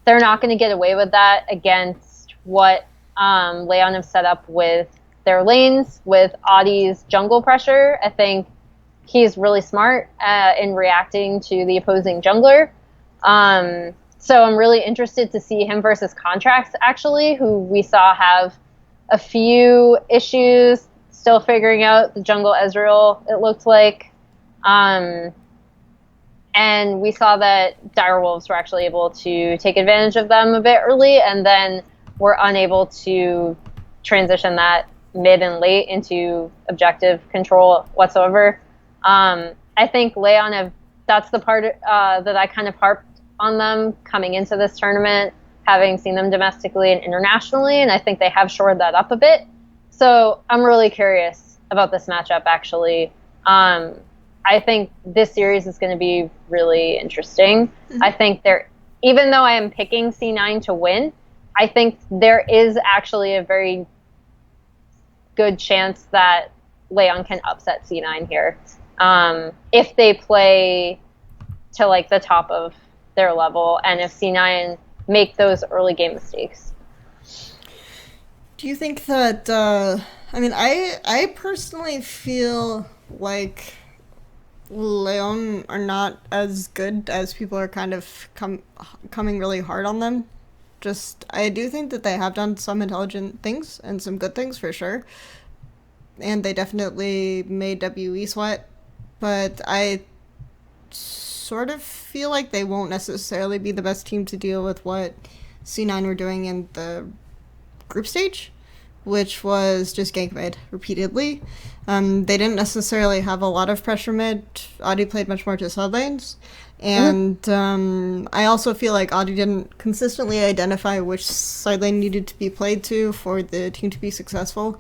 they're not going to get away with that against what Leon have set up with their lanes, with Audie's jungle pressure. I think he's really smart in reacting to the opposing jungler. So I'm really interested to see him versus Contracts, actually, who we saw have a few issues, still figuring out the jungle Ezreal, it looked like. And we saw that Direwolves were actually able to take advantage of them a bit early, and then were unable to transition that mid and late into objective control whatsoever. I think Leon that's the part that I kind of harped on them coming into this tournament, having seen them domestically and internationally, and I think they have shored that up a bit. So I'm really curious about this matchup, actually. I think this series is going to be really interesting. I think even though I am picking C9 to win, I think there is actually a very good chance that Leon can upset C9 here. If they play to like the top of their level, and if C9 make those early game mistakes. Do you think that I personally feel like Leon are not as good as people are kind of coming really hard on them. Just I do think that they have done some intelligent things and some good things for sure, and they definitely made WE sweat but I sort of feel like they won't necessarily be the best team to deal with what C9 were doing in the group stage, which was just gank mid repeatedly. They didn't necessarily have a lot of pressure mid. Audi played much more to side lanes. And I also feel like Audi didn't consistently identify which side lane needed to be played to for the team to be successful.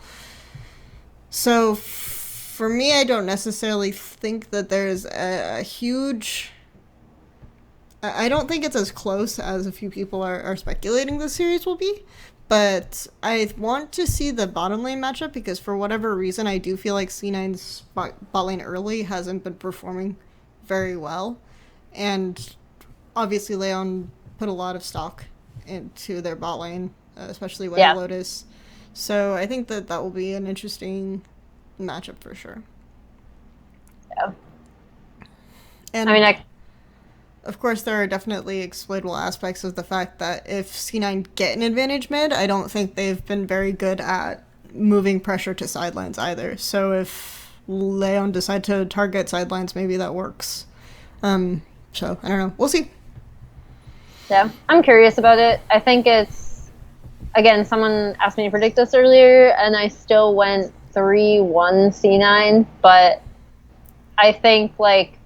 So for me, I don't necessarily think that there's a huge... I don't think it's as close as a few people are speculating the series will be. But I want to see the bottom lane matchup because for whatever reason, I do feel like C9's bot lane early hasn't been performing very well. And obviously, Leon put a lot of stock into their bot lane, especially White Lotus. So I think that will be an interesting matchup for sure. Yeah. And I mean, of course, there are definitely exploitable aspects of the fact that if C9 get an advantage mid, I don't think they've been very good at moving pressure to sidelines either. So if Leon decide to target sidelines, maybe that works. So, I don't know. We'll see. Yeah, I'm curious about it. I think it's, again, someone asked me to predict this earlier, and I still went 3-1 C9, but I think, like,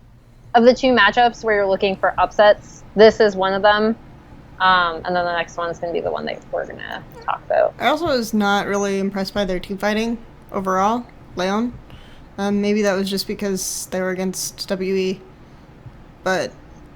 of the two matchups where you're looking for upsets, this is one of them. And then the next one's going to be the one that we're going to talk about. I also was not really impressed by their team fighting overall, Leon. Maybe that was just because they were against WE. But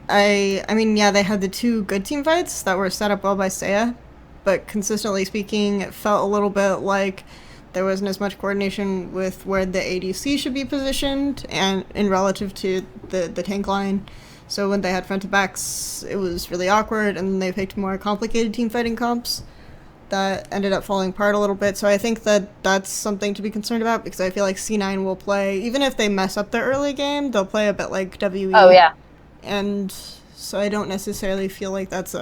I mean, yeah, they had the two good team fights that were set up well by Seiya. But consistently speaking, it felt a little bit like there wasn't as much coordination with where the ADC should be positioned and in relative to the tank line. So when they had front to backs, it was really awkward, and they picked more complicated team fighting comps that ended up falling apart a little bit. So I think that that's something to be concerned about because I feel like C9 will play, even if they mess up their early game, they'll play a bit like WE. Oh, yeah. And so I don't necessarily feel like that's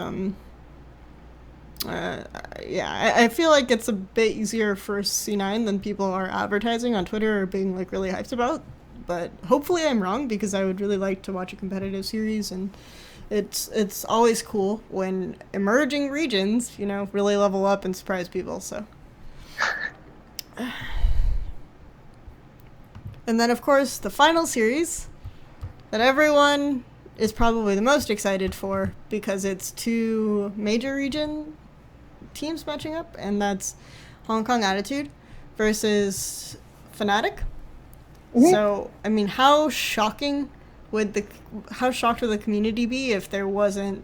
I feel like it's a bit easier for C9 than people are advertising on Twitter or being like really hyped about. But hopefully I'm wrong because I would really like to watch a competitive series, and it's always cool when emerging regions, really level up and surprise people. So, and then of course the final series that everyone is probably the most excited for because it's two major region teams matching up, and that's Hong Kong Attitude versus Fnatic. Mm-hmm. So, I mean, how shocked would the community be if Fnatic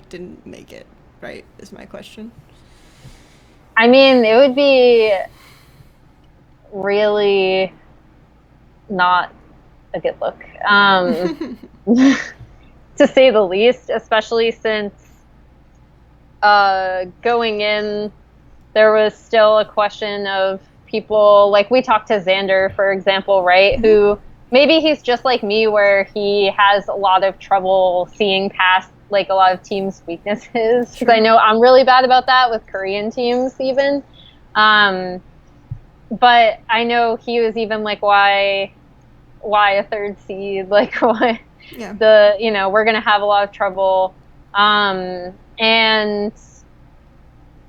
didn't make it, right, is my question. I mean, it would be really not a good look, to say the least, especially since going in, there was still a question of people, like we talked to Xander, for example, right, mm-hmm. who maybe he's just like me where he has a lot of trouble seeing past like a lot of teams' weaknesses, because I know I'm really bad about that with Korean teams even. But I know he was even like, why a third seed, like why we're gonna have a lot of trouble. And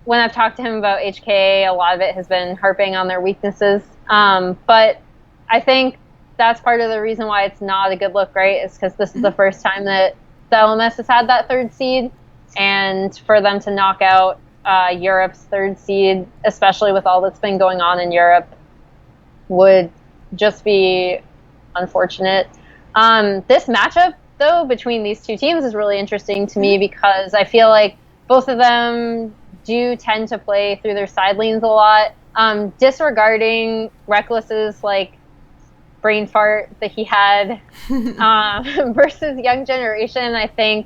when I've talked to him about HK, a lot of it has been harping on their weaknesses. But I think that's part of the reason why it's not a good look, right? Is because this is the first time that the LMS has had that third seed. And for them to knock out Europe's third seed, especially with all that's been going on in Europe, would just be unfortunate. This matchup, though, between these two teams is really interesting to me because I feel like both of them do tend to play through their side lanes a lot. Disregarding Reckless's like brain fart that he had versus Young Generation, I think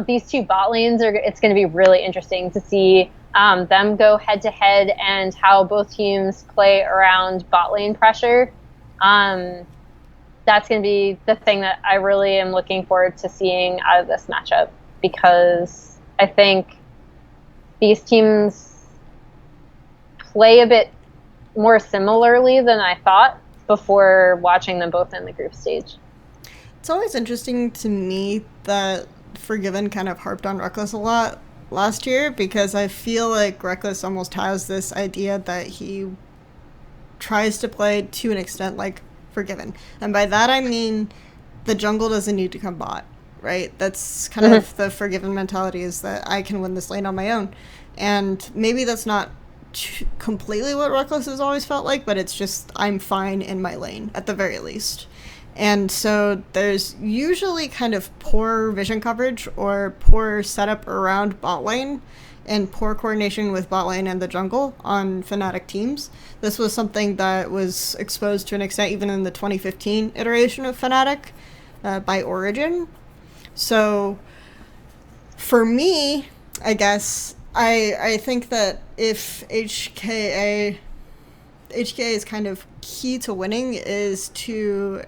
these two bot lanes it's going to be really interesting to see them go head to head and how both teams play around bot lane pressure. That's going to be the thing that I really am looking forward to seeing out of this matchup, because I think these teams play a bit more similarly than I thought. before watching them both in the group stage. It's always interesting to me that Forgiven kind of harped on Reckless a lot last year, because I feel like Reckless almost has this idea that he tries to play to an extent like Forgiven. And by that I mean the jungle doesn't need to come bot, right? That's kind of the Forgiven mentality, is that I can win this lane on my own. And maybe that's not completely what Reckless has always felt like, but it's just I'm fine in my lane at the very least. And so there's usually kind of poor vision coverage or poor setup around bot lane and poor coordination with bot lane and the jungle on Fnatic teams. This was something that was exposed to an extent even in the 2015 iteration of Fnatic by Origin. So for me, I guess, I think that if HKA is kind of key to winning is to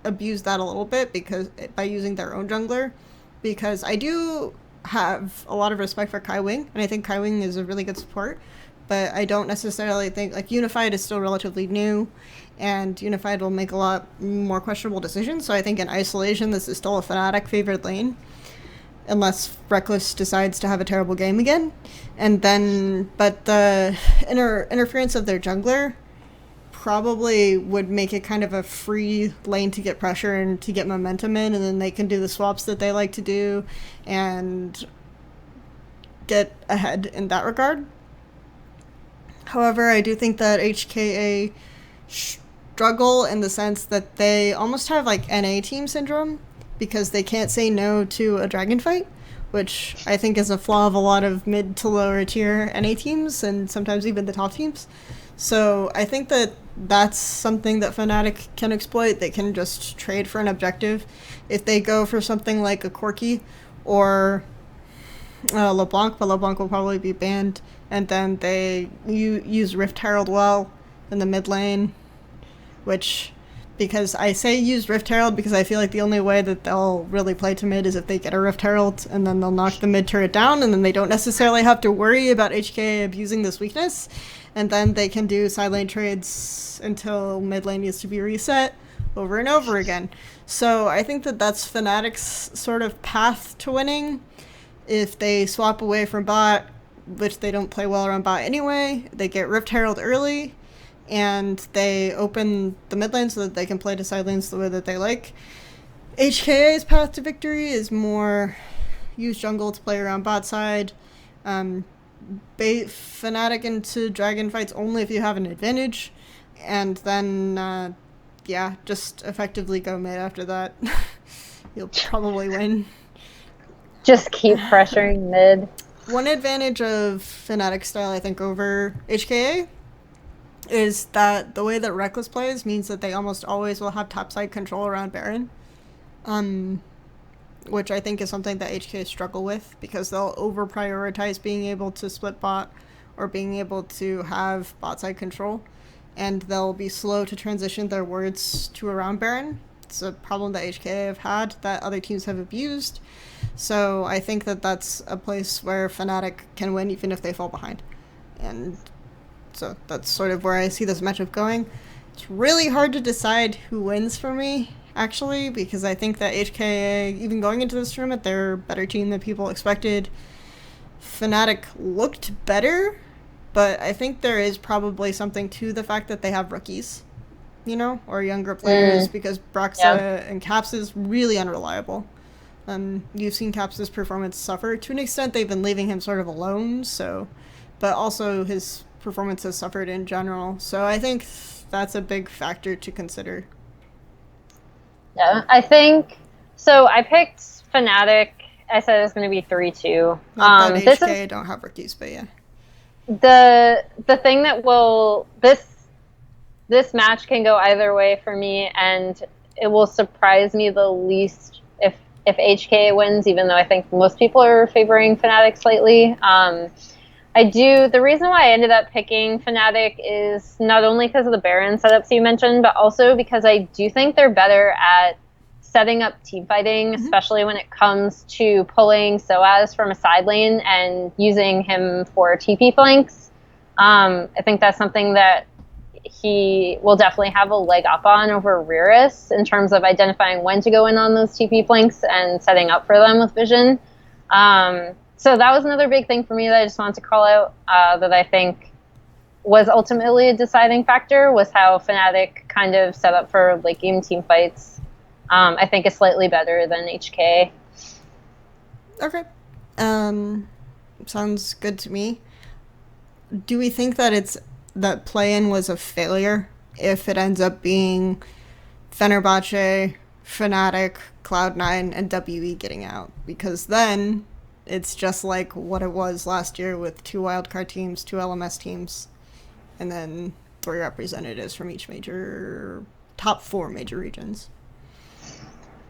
abuse that a little bit, because by using their own jungler, because I do have a lot of respect for Kai Wing, and I think Kai Wing is a really good support, but I don't necessarily think, like, Unified is still relatively new, and Unified will make a lot more questionable decisions, so I think in isolation this is still a Fnatic favored lane, unless Reckless decides to have a terrible game again. And then, but the interference of their jungler probably would make it kind of a free lane to get pressure and to get momentum in, and then they can do the swaps that they like to do and get ahead in that regard. However, I do think that HKA struggle in the sense that they almost have like NA team syndrome, because they can't say no to a dragon fight, which I think is a flaw of a lot of mid to lower tier NA teams and sometimes even the top teams. So I think that that's something that Fnatic can exploit. They can just trade for an objective. If they go for something like a Corki or LeBlanc, but LeBlanc will probably be banned, and then they use Rift Herald well in the mid lane, which, because I say use Rift Herald because I feel like the only way that they'll really play to mid is if they get a Rift Herald, and then they'll knock the mid turret down, and then they don't necessarily have to worry about HK abusing this weakness, and then they can do side lane trades until mid lane needs to be reset over and over again. So I think that that's Fnatic's sort of path to winning. If they swap away from bot, which they don't play well around bot anyway, they get Rift Herald early, and they open the mid lane so that they can play to side lanes the way that they like. HKA's path to victory is more use jungle to play around bot side, bait Fnatic into dragon fights only if you have an advantage, and then just effectively go mid after that. You'll probably win. Just keep pressuring mid. One advantage of Fnatic style, I think, over HKA is that the way that Reckless plays means that they almost always will have topside control around Baron, which I think is something that HK struggle with, because they'll over-prioritize being able to split bot or being able to have bot side control, and they'll be slow to transition their wards to around Baron. It's a problem that HK have had that other teams have abused, so I think that that's a place where Fnatic can win even if they fall behind. And so that's sort of where I see this matchup going. It's really hard to decide who wins for me, actually, because I think that HKA, even going into this tournament, they're a better team than people expected. Fnatic looked better, but I think there is probably something to the fact that they have rookies, or younger players, because Broxa and Caps is really unreliable. You've seen Caps' performance suffer. To an extent, they've been leaving him sort of alone, but also his performance has suffered in general. So I think that's a big factor to consider. Yeah, I think so. I picked Fnatic. I said it was going to be 3-2. Not that HK don't have rookies, but yeah. The thing that will this match can go either way for me, and it will surprise me the least if HK wins, even though I think most people are favoring Fnatic slightly. The reason why I ended up picking Fnatic is not only because of the Baron setups you mentioned, but also because I do think they're better at setting up team fighting, especially when it comes to pulling Soaz from a side lane and using him for TP flanks. I think that's something that he will definitely have a leg up on over Riris in terms of identifying when to go in on those TP flanks and setting up for them with vision. So that was another big thing for me that I just wanted to call out, that I think was ultimately a deciding factor, was how Fnatic kind of set up for late game team fights. I think is slightly better than HK. Okay. Sounds good to me. Do we think that that play-in was a failure if it ends up being Fenerbahçe, Fnatic, Cloud9, and WE getting out? Because then it's just like what it was last year with 2 wildcard teams, 2 LMS teams, and then 3 representatives from each top 4 major regions.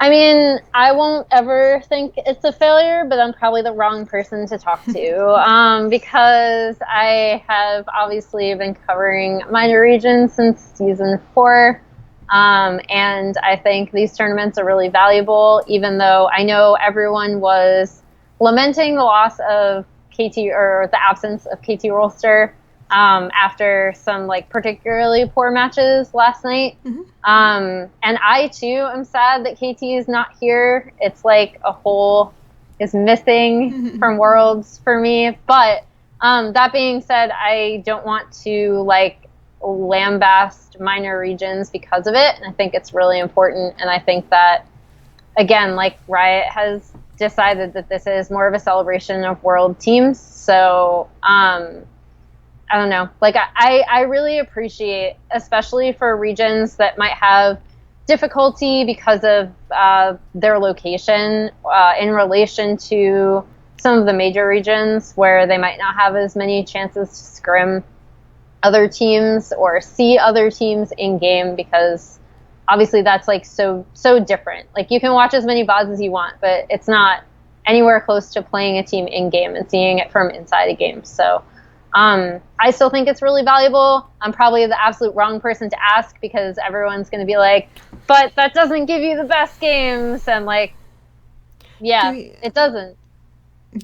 I mean, I won't ever think it's a failure, but I'm probably the wrong person to talk to, because I have obviously been covering minor regions since season 4, and I think these tournaments are really valuable, even though I know everyone was lamenting the loss of KT, or the absence of KT Rolster, after some particularly poor matches last night. Mm-hmm. And I too am sad that KT is not here. It's like a hole is missing from Worlds for me. But that being said, I don't want to lambast minor regions because of it. And I think it's really important. And I think that, again, Riot has decided that this is more of a celebration of world teams. So I don't know. I really appreciate, especially for regions that might have difficulty because of their location in relation to some of the major regions where they might not have as many chances to scrim other teams or see other teams in game, because obviously that's so different. You can watch as many VODs as you want, but it's not anywhere close to playing a team in game and seeing it from inside a game. So I still think it's really valuable. I'm probably the absolute wrong person to ask, because everyone's going to be like, but that doesn't give you the best games. And it doesn't.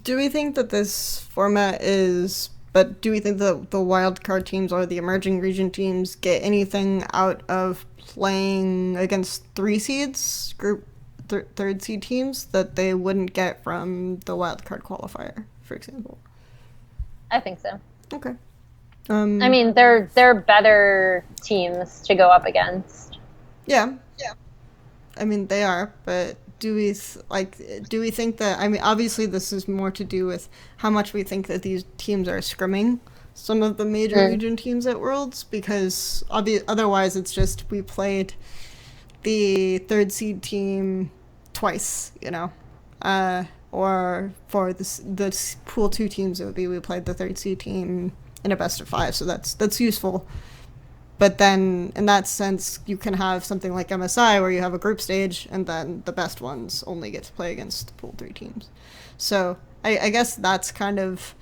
Do we think that this format do we think that the wildcard teams or the emerging region teams get anything out of playing against 3 seeds, third seed teams, that they wouldn't get from the wildcard qualifier, for example? I think so. Okay. I mean, they're better teams to go up against. Yeah. I mean, they are, but do we think that? I mean, obviously, this is more to do with how much we think that these teams are scrimming some of the major region teams at Worlds, because otherwise, it's just we played the 3rd seed team twice, or for the pool 2 teams, it would be we played the 3rd seed team in a best of 5, so that's useful. But then, in that sense, you can have something like MSI where you have a group stage, and then the best ones only get to play against the pool 3 teams. So I guess that's kind of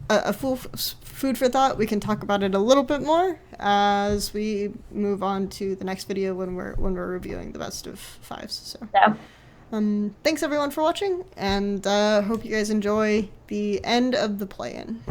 a food for thought. We can talk about it a little bit more as we move on to the next video when we're reviewing the best of 5s. So. Yeah. Thanks everyone for watching, and hope you guys enjoy the end of the play-in.